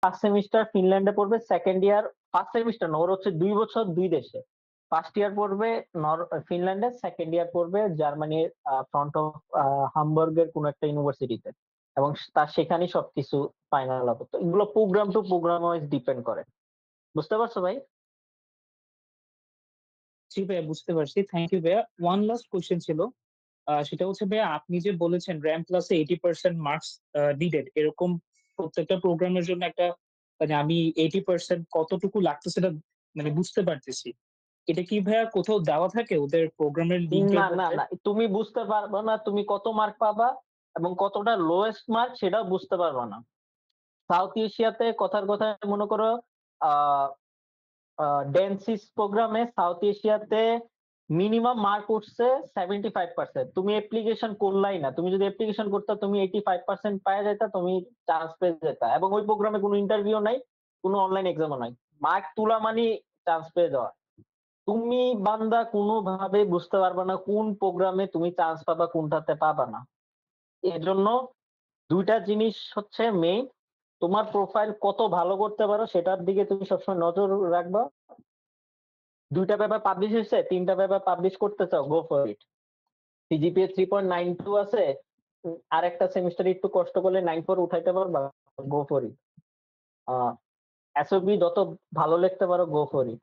First semester ফিনল্যান্ডে পড়বে, second year first semester না, ওর হচ্ছে 2 বছর 2 দেশে। ফার্স্ট ইয়ার পড়বে ফিনল্যান্ডে, সেকেন্ড ইয়ার পড়বে জার্মানির ফ্রন্ট অফ হামবার্গের কোন একটা ইউনিভার্সিটিতে, এবং তার সেখানেই সবকিছু ফাইনাল হবে। তো এগুলো program to program wise depend করে। বুঝতে পারছো ভাই? জি ভাইয়া, বুঝতে পারছি। থ্যাংক ইউ ভাইয়া। ওয়ান লাস্ট কোয়েশ্চেন ছিল, সেটা হচ্ছে ভাইয়া, আপনি যে বলেছেন র্যাম ক্লাসে 80% মার্কস নিডেড, এরকম প্রত্যেকটা প্রোগ্রামের জন্য একটা, মানে আমি 80% কতটুকু লাগতো সেটা মানে বুঝতে পারতেছি। এটা কি ভাইয়া কোথাও দেওয়া থাকে ওদের প্রোগ্রামের লিঙ্কের না না মধ্যে? না, তুমি বুঝতে পারবে না তুমি কত মার্ক পাবা, এবং কতটা লোয়েস্ট মার্ক সেটাও বুঝতে পারবে না। সাউথ এশিয়াতে কথার কথা মনে করো, আহ ডেন্সিস প্রোগ্রামে সাউথ এশিয়াতে মিনিমাম মার্ক উঠছে 75%। তুমি অ্যাপ্লিকেশন করলাই না, তুমি যদি অ্যাপ্লিকেশন করতে তুমি 85% পাওয়া যেতা, তুমি চান্স পেয়ে যেতা। এবং ওই প্রোগ্রামে কোনো ইন্টারভিউ নাই, কোনো অনলাইন এক্সামও নাই, মার্ক তুলা মানে চান্স পেয়ে যাওয়া। তুমি বান্দা কোনোভাবে বুঝতে পারবে না কোন প্রোগ্রামে তুমি চান্স পাবা, কোনটাতে পাবা না। এজন্য দুইটা জিনিস হচ্ছে মেইন, তোমার প্রোফাইল কত ভালো করতে পারো সেটার দিকে তুমি সবসময় নজর রাখবা। দুইটা পেপার পাবলিশ হয়েছে, তিনটা পেপার পাবলিশ করতে চাও, গো ফর ইট। সিজিপিএ 3.92 আছে, আর একটা সেমিস্টারে একটু কষ্ট করলে 9.4 উঠাইতে পারবা, গো ফর ইট। এসওপি যত ভালো লিখতে পারো, go for it.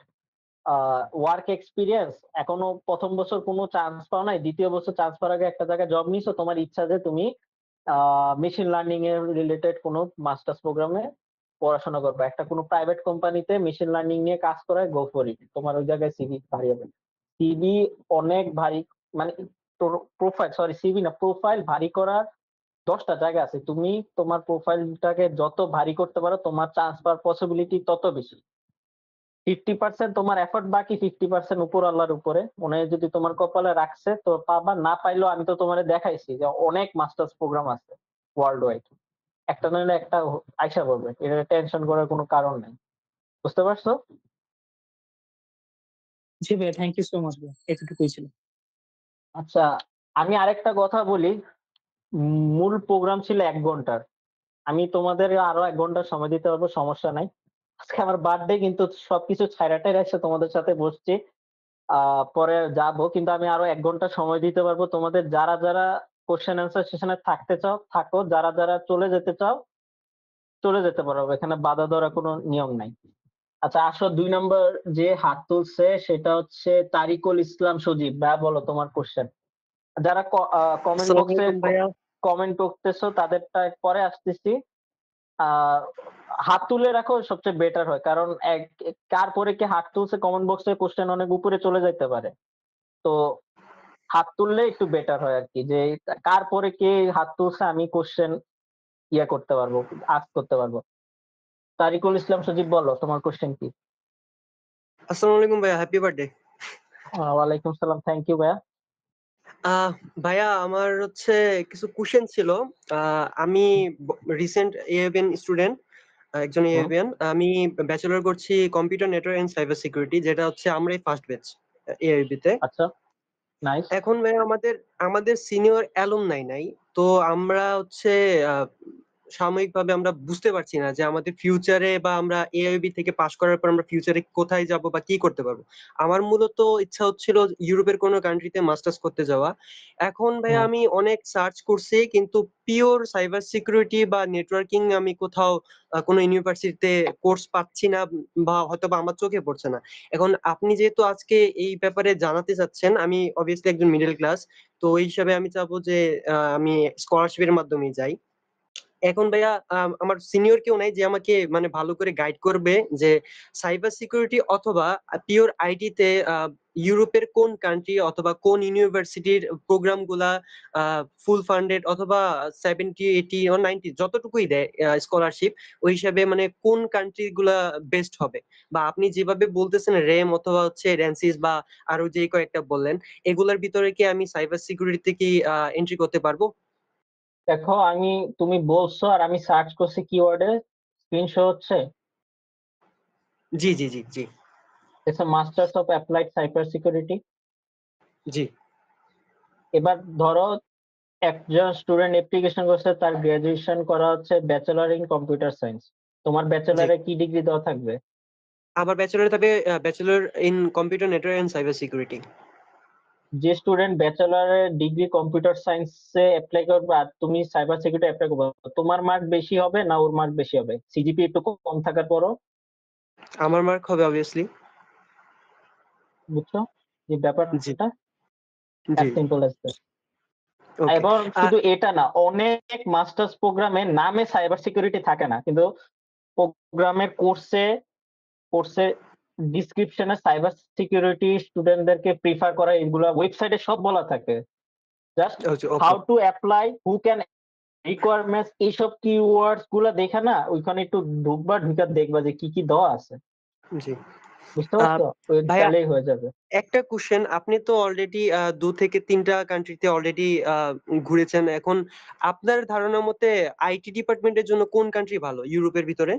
Work experience, এখনো প্রথম বছর কোনো চান্স পাও নাই, দ্বিতীয় বছর চান্স পাওয়ার আগে একটা জায়গায় জব নিছো, তোমার ইচ্ছা যে তুমি মেশিন লার্নিং এর রিলেটেড কোনো মাস্টার্স প্রোগ্রামে পড়াশোনা করবে, একটা কোনো প্রাইভেট কোম্পানিতে মেশিন লার্নিং নিয়ে কাজ করায়, গো ফর ইট। তোমার ওই জায়গায় সিভি ভারী হবে। সিভি অনেক ভারী, মানে প্রোফাইল, সরি সিভি না, প্রোফাইল ভারী করার 10টা জায়গা আছে। তুমি তোমার প্রোফাইলটাকে যত ভারী করতে পারো, তোমার চান্স পাওয়ার পসিবিলিটি তত বেশি। 50% তোমার এফর্ট, বাকি 50% উপর আল্লাহর উপরে। মনে হয় যদি তোমার কপালে রাখছে তো পাবা, না পাইলেও আমি তো তোমার দেখাইছি যে অনেক মাস্টার্স প্রোগ্রাম আছে ওয়ার্ল্ড ওয়াইড, একটা নইলে একটা আইসা পড়বে, এটা টেনশন করার কোনো কারণ নেই। বুঝতে পারছো? জি ভাইয়া, থ্যাংক ইউ সো মাচ ভাইয়া, এতটুকুই ছিল। আচ্ছা, আমি আরেকটা কথা বলি। মূল প্রোগ্রাম ছিল 1 ঘন্টার, আমি তোমাদের আরো 1 ঘন্টা সময় দিতে পারবো, সমস্যা নাই। আজকে আমার বার্থডে, কিন্তু সবকিছু ছাইড়াটাই রাখছে, তোমাদের সাথে বসছি। পরে যাবো, কিন্তু আমি আরো 1 ঘন্টা সময় দিতে পারবো তোমাদের। যারা যারা কোশ্চেন অ্যান্সার সেশনে থাকতে চাও থাকো, যারা যারা চলে যেতে চাও চলে যেতে পারো, এখানে বাধা ধরা কোনো নিয়ম নাই। আচ্ছা আসো, 2 নম্বর যে হাত তুলছে সেটা হচ্ছে তারিকুল ইসলাম সজীব। ভাইয়া বলো তোমার কোশ্চেন। যারা কমেন্ট আসসালামু বক্সে আলাইকুম ভাইয়া। কমেন্ট করতেছো তাদেরটা পরে আসতেছি। আহ হাত তুলে রাখো সবচেয়ে বেটার হয়, কারণ কার পরে কে হাত তুলছে কমেন্ট বক্সে কোশ্চেন অনেক উপরে চলে যেতে পারে। তো হাত তুললে একটু বেটার হয় আর কি, যে কার পরে কে হাত তুলছে আমি কোশ্চেন করতে পারবো, আস্ক করতে পারবো। তারিকুল ইসলাম সজীব, বলো তোমার কোশ্চেন কি? আসসালামু আলাইকুম ভাইয়া, হ্যাপি বার্থডে। ওয়ালাইকুম সালাম, থ্যাংক ইউ ভাইয়া। আহ ভাইয়া, আমার হচ্ছে কিছু কোশ্চেন ছিল। আমি রিসেন্ট এএবিএন স্টুডেন্ট, একজন হুম, এএবিএন। আমি ব্যাচেলর করছি computer network and cyber security, যেটা হচ্ছে আমরাই ফার্স্ট ব্যাচ এএবি তে। আচ্ছা, নাইস। এখন ভাইয়া আমাদের আমাদের সিনিয়র অ্যালুমনাই নাই। তো আমরা হচ্ছে সাময়িকভাবে আমরা বুঝতে পারছি না যে আমাদের ফিউচারে, বা আমরা এআইবি থেকে পাশ করার পর আমরা ফিউচারে কোথায় যাব বা কি করতে পারবো। আমার মূলত ইচ্ছা হচ্ছিল ইউরোপের কোনো কান্ট্রিতে মাস্টার্স করতে যাওয়া। এখন ভাইয়া হুম, আমি অনেক সার্চ করছি, কিন্তু পিওর সাইবার সিকিউরিটি বা নেটওয়ার্কিং আমি কোথাও কোনো ইউনিভার্সিটিতে কোর্স পাচ্ছি না, বা হয়তো বা আমার চোখে পড়ছে না। এখন আপনি যেহেতু আজকে এই ব্যাপারে জানাতে চাচ্ছেন, আমি অবভিয়াসলি একজন মিডল ক্লাস, তো এই হিসাবে আমি চাবো যে আমি স্কলারশিপের মাধ্যমে যাই। এখন ভাইয়া আমার সিনিয়র কেউ নাই যে আমাকে মানে ভালো করে গাইড করবে যে সাইবার সিকিউরিটি অথবা পিওর আইটি তে ইউরোপের কোন কান্ট্রি অথবা কোন ইউনিভার্সিটির প্রোগ্রাম গুলা ফুল ফান্ডেড, অথবা 70, 80 or 90 যতটুকুই দেয় স্কলারশিপ, ওই হিসাবে মানে কোন কান্ট্রি গুলা বেস্ট হবে। বা আপনি যেভাবে বলতেছেন রেম অথবা হচ্ছে রেন্সিস বা আরো যে কয়েকটা বললেন, এগুলার ভিতরে কি আমি সাইবার সিকিউরিটিতে কি এন্ট্রি করতে পারবো? দেখো তুমি বলছো আর আমি সার্চ করছি কিওয়ার্ডে, স্ক্রিন শো হচ্ছে। জি জি জি জি। It's masters of applied cyber security. জি এবার ধরো একজন স্টুডেন্ট অ্যাপ্লিকেশন করছে, তার গ্রাজুয়েশন করা হচ্ছে ব্যাচেলর ইন কম্পিউটার সায়েন্স। তোমার ব্যাচেলারে কি ডিগ্রি দেওয়া থাকবে? আমার ব্যাচেলর থাকবে bachelor in computer network and cyber security. যে স্টুডেন্ট ব্যাচেলারের ডিগ্রি কম্পিউটার সায়েন্সে অ্যাপ্লাই করবে আর তুমি সাইবার সিকিউরিটি অ্যাপ্লাই করবে, তোমার মার্ক বেশি হবে না ওর মার্ক বেশি হবে? সিজিপি একটু কম থাকার পরও আমার মার্ক হবে অবভিয়াসলি। বুঝছো যে জি ব্যাপারটা জি। Simple as that. ওকে। এবং শুধু এটা না, অনেক মাস্টার্স প্রোগ্রামে নামে সাইবার সিকিউরিটি থাকে না, কিন্তু প্রোগ্রামের কোর্সে ডিসক্রিপশনে সাইবার সিকিউরিটি স্টুডেন্টদেরকে প্রিফার করা, এগুলা ওয়েবসাইটে সব বলা থাকে। Just okay. How to apply, who can, requirements, এইসব কিওয়ার্ডস গুলা দেখা না ওইখানে একটু ঢুকবা, ঢুকে দেখবা যে কি কি দেওয়া আছে। জি। বুঝতে পারছো? ভাইয়া তাহলেই হয়ে যাবে। একটা কোশ্চেন, আপনি তো অলরেডি 2 থেকে 3টা কান্ট্রিতে অলরেডি ঘুরেছেন। এখন আপনার ধারণা মতে আইটি ডিপার্টমেন্টের জন্য কোন কান্ট্রি ভালো ইউরোপের ভিতরে?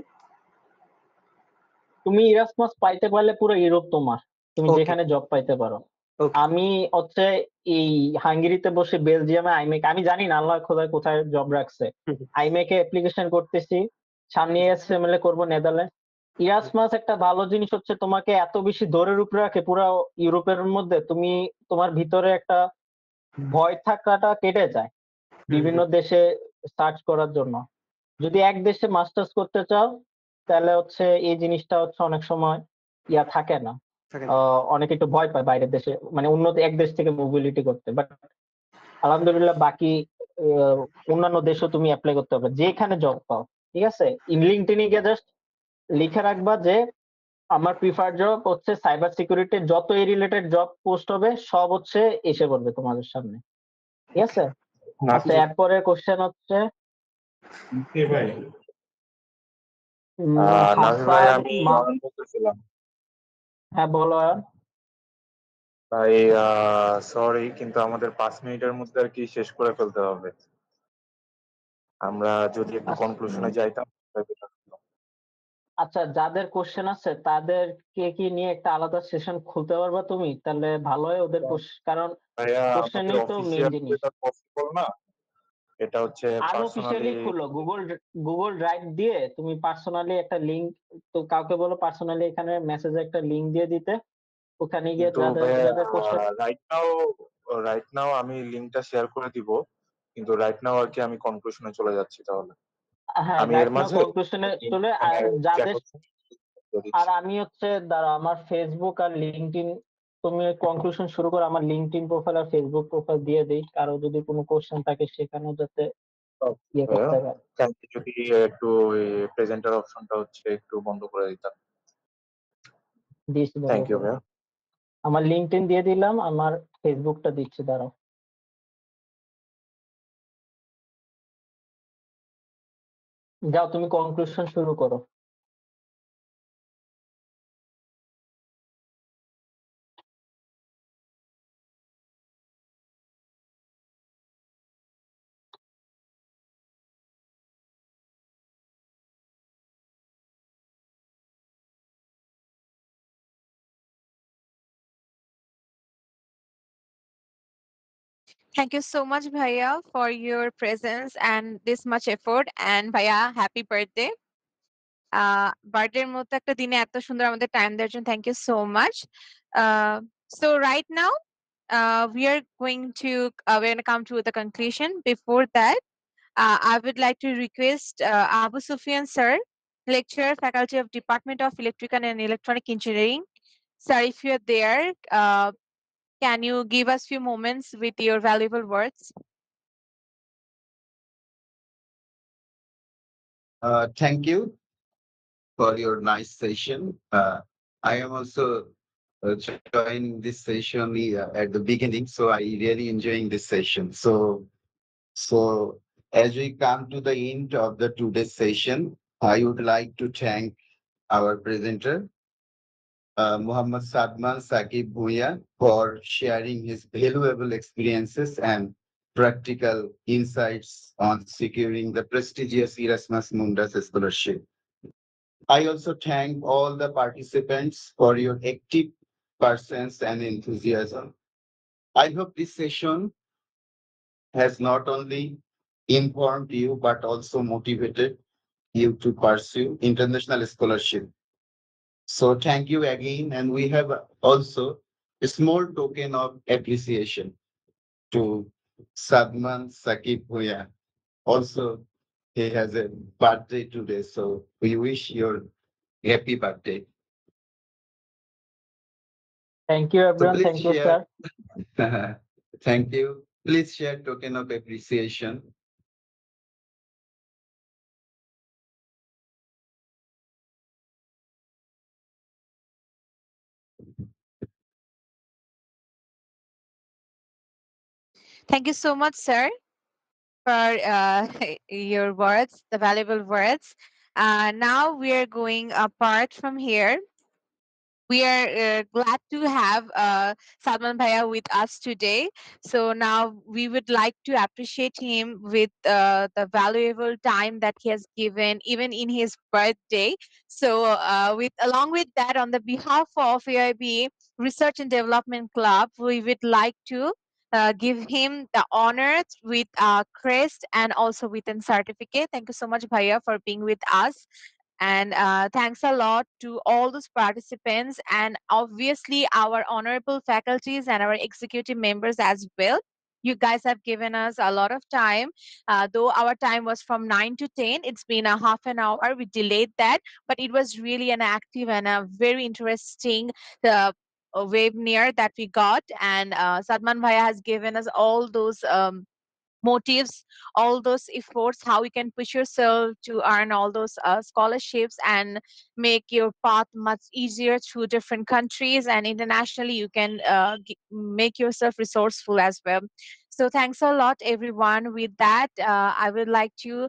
তুমি ইরাসমাস পাইতে পারলে পুরো ইউরোপ তোমার, তুমি ওকে যেখানে জব পাইতে পারো। ওকে। আমি হচ্ছে এই হাঙ্গেরিতে বসে বেলজিয়ামে আইমেক, আমি জানি না আল্লাহ খোদায় কোথায় জব রাখছে, আইমেকে অ্যাপ্লিকেশন করতেছি, সামনে এসএমএল এ করবো নেদারল্যান্ড। ইরাসমাস একটা ভালো জিনিস হচ্ছে তোমাকে এত বেশি দৌড়ের উপরে রাখে পুরো ইউরোপের মধ্যে, তুমি তোমার ভিতরে একটা ভয় থাকাটা কেটে যায় বিভিন্ন দেশে সার্চ করার জন্য। যদি এক দেশে মাস্টার্স করতে চাও তাহলে হচ্ছে এই জিনিসটা হচ্ছে অনেক সময় ইয়া থাকে না, অনেকে একটু ভয় পায় বাইরের দেশে, মানে উন্নত এক দেশ থেকে মোবিলিটি করতে। বাট আলহামদুলিল্লাহ বাকি অন্যান্য দেশও তুমি অ্যাপ্লাই করতে পারবে যেখানে জব পাও। ঠিক আছে, লিঙ্কডইনে গিয়ে জাস্ট লিখে রাখবা যে আমার প্রিফার জব হচ্ছে সাইবার সিকিউরিটি, যত এই রিলেটেড জব পোস্ট হবে সব হচ্ছে এসে পড়বে তোমাদের সামনে। ঠিক আছে। আচ্ছা, এরপরে কোশ্চেন হচ্ছে ভাই নাভি ভাই, হাসান আমি বলতেছিলাম হ্যাঁ বলো। ভাই, সরি কিন্তু আমাদের 5 মিনিটের মধ্যে আর কি শেষ করে ফেলতে হবে। আমরা যদি একটু কনক্লুশনে যাইতাম তাহলে better হতো। আচ্ছা, যাদের কোশ্চেন আছে তাদেরকে কি নিয়ে একটা আলাদা সেশন খুলতে পারবা তুমি? তাহলে ভালো হয় ওদের কারণ ভাইয়া আমাদের কোশ্চেনই তো মেইন অফিসিয়াল জিনিস। এটা পসিবল না, এটা হচ্ছে পার্সোনালি। আনঅফিশিয়ালি খুলো, গুগল ড্রাইভ দিয়ে তুমি পার্সোনালি একটা লিংক, তো কাউকে বলো পার্সোনালি এখানে মেসেজে একটা লিংক দিয়ে দিতে, ওখানে গিয়ে কিন্তু যাদের ভাইয়া যাদের কোশ্চেন। রাইট নাও আমি লিংকটা শেয়ার করে দিব, কিন্তু রাইট নাও আর কি আমি কনক্লুশনে চলে যাচ্ছি। তাহলে হ্যাঁ, আমি এর রাইট নাও মাঝে কনক্লুশনে চলে, মানে আর check যাদের, করতে আর দিচ্ছি। আমি হচ্ছে দাঁড়া আমার ফেসবুক আর লিঙ্কডইন, তুমি কনক্লুশন শুরু করো, আমার লিঙ্কডইন প্রোফাইল আর ফেসবুক প্রোফাইল দিয়ে দেই, কারো যদি কোনো কোশ্চেন থাকে সেখানেও যাতে ইয়ে করতে পারে। কালকে যদি একটু প্রেজেন্টার অপশনটা হচ্ছে একটু বন্ধ করে দিতাম। দিয়েছি, বন্ধ থ্যাংক ইউ করো। ভাইয়া। আমার লিঙ্কডইন দিয়ে দিলাম, আমার ফেসবুকটা দিচ্ছি, দাঁড়াও। যাও তুমি কনক্লুশন শুরু করো। Thank you so much, Bhaiya, for your presence and this much effort. And Bhaiya, happy birthday. Birthday এর মতো একটা দিনে এত সুন্দর আমাদের টাইম দেওয়ার জন্য thank you so much. So right now, we're going to come to the conclusion. Before that, I would like to request Abu Sufyan sir, lecturer, faculty of Department of Electrical and Electronic Engineering. Sir, if you're there, can you give us few moments with your valuable words? Thank you for your nice session. I am also joining this session at the beginning, so I really enjoying this session. So as we come to the end of the today's session, I would like to thank our presenter, Muhammad Sadman Saqib Bhuiya, for sharing his valuable experiences and practical insights on securing the prestigious Erasmus Mundus Scholarship. I also thank all the participants for your active presence and enthusiasm. I hope this session has not only informed you but also motivated you to pursue international scholarship. So thank you again. And we have also a small token of appreciation to Sadman Sakib Huya. Also, he has a birthday today. So we wish your happy birthday. Thank you, So everyone. please Thank you, share. sir. Thank you. Please share token of appreciation. Thank you so much, sir, for your words, the valuable words. Now we are going apart from here. We are glad to have Salman Bhaiya with us today. So now we would like to appreciate him with the valuable time that he has given, even in his birthday. So with along with that, on the behalf of AIB Research and Development Club, we would like to give him the honor with a crest and also with a certificate. Thank you so much, Bhaiya, for being with us. And thanks a lot to all those participants and obviously our honorable faculties and our executive members as well. You guys have given us a lot of time. Though our time was from 9 to 10, it's been a half an hour. We delayed that, but it was really an active and a very interesting webinar that we got. And Sadman Bhaiya has given us all those motives, all those efforts, how you can push yourself to earn all those scholarships and make your path much easier through different countries and internationally. You can make yourself resourceful as well. So thanks a lot, everyone. With that, I would like to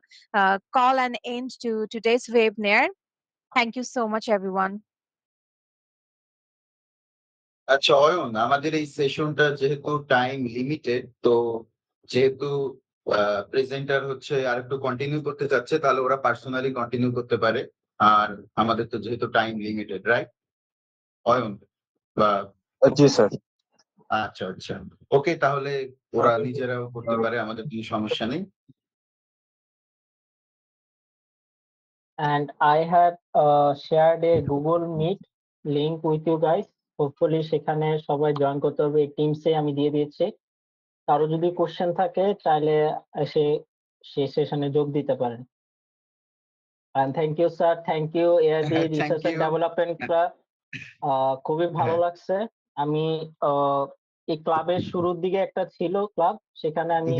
call an end to today's webinar. Thank you so much, everyone. আচ্ছা অয়ন, আমাদের এই সেশনটা যেহেতু time limited, তো যেহেতু presenter হচ্ছে আর একটু continue করতে চাচ্ছে, তাহলে ওরা পার্সোনালি কন্টিনিউ করতে পারে। আর আমাদের তো যেহেতু টাইম লিমিটেড, রাইট অয়ন? বা জি স্যার। আচ্ছা আচ্ছা, ওকে, তাহলে ওরা নিজেরাও করতে পারে, আমাদের কোনো সমস্যা নেই। And I have shared a Google Meet link with you guys. Hopefully সেখানে সবাই জয়েন করতে হবে। এই টিমসে আমি দিয়ে দিয়েছি। কারো যদি কোশ্চেন থাকে চাইলে এসে সেই সেশনে যোগ দিতে পারেন। And thank you sir, thank you AIB Research and Development Club. খুবই ভালো লাগছে। আমি এই ক্লাবের শুরুর দিকে একটা ছিল ক্লাব, সেখানে আমি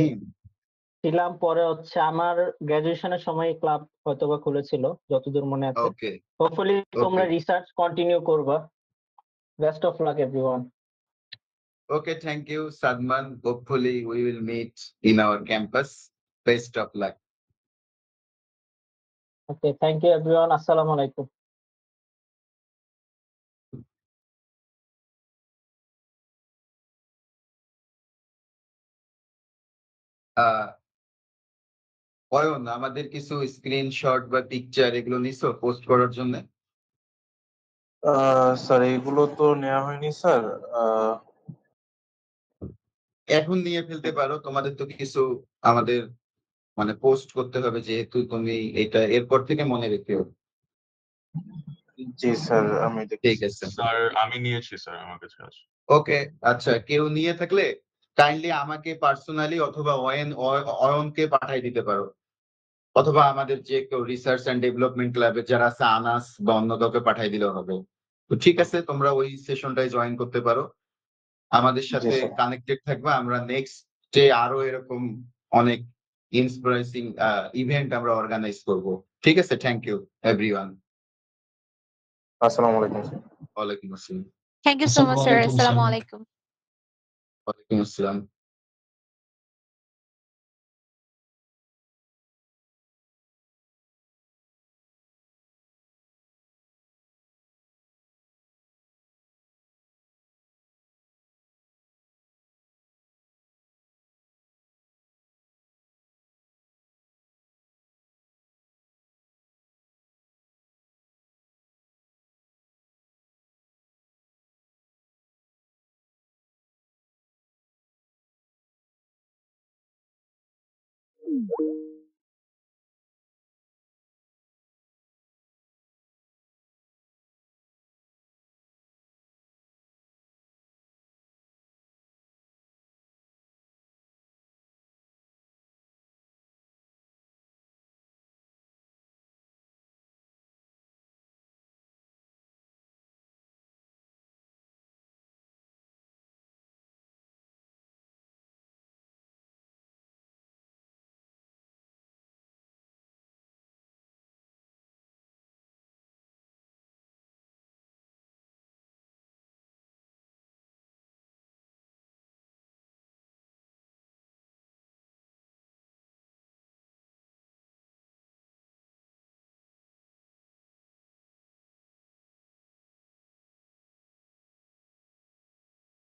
ছিলাম। পরে হচ্ছে আমার গ্রাজুয়েশনের সময় ক্লাব হয়তোবা খুলেছিল, যতদূর মনে আছে। ওকে, হোপফুলি তোমরা রিসার্চ কন্টিনিউ করবা। Best of luck everyone. Okay, thank you, Sadman. Hopefully, we will meet in our campus. Best of luck. Okay, thank you everyone. Assalamu alaikum. Ayan, আমাদের কিছু স্ক্রিনশট বা পিকচার এগুলো নিছো পোস্ট করার জন্য? স্যার এগুলো তো নেওয়া হয়নি স্যার। এখন নিয়ে ফেলতে পারো, তোমাদের তো কিছু আমাদের মানে পোস্ট করতে হবে, যেহেতু তুমি এটা এরপর থেকে মনে রেখেও। জি স্যার, আমি ঠিক আছে স্যার, আমি নিয়েছি স্যার, আমার কাছে আছে। ওকে, আচ্ছা, কেউ নিয়ে থাকলে কাইন্ডলি আমাকে পার্সোনালি অথবা অয়নকে পাঠাই দিতে পারো, অথবা আমাদের যে কেউ রিসার্চ এন্ড ডেভেলপমেন্ট ক্লাবে যারা আছে আনাস বা অন্য কাউকে পাঠাই দিলেও হবে। তো ঠিক আছে, তোমরা ওই সেশনটায় জয়েন করতে পারো, আমাদের সাথে কানেক্টেড থাকবে। আমরা নেক্সটে আরো এরকম অনেক ইন্সপায়ারিং ইভেন্ট আমরা অর্গানাইজ করব। ঠিক আছে, থ্যাংক ইউ এভরিওয়ান। আসসালামু আলাইকুম। ওয়ালাইকুম আসসালাম। Thank you so much, sir. Assalamu alaikum. ওয়ালাইকুম আসসালাম।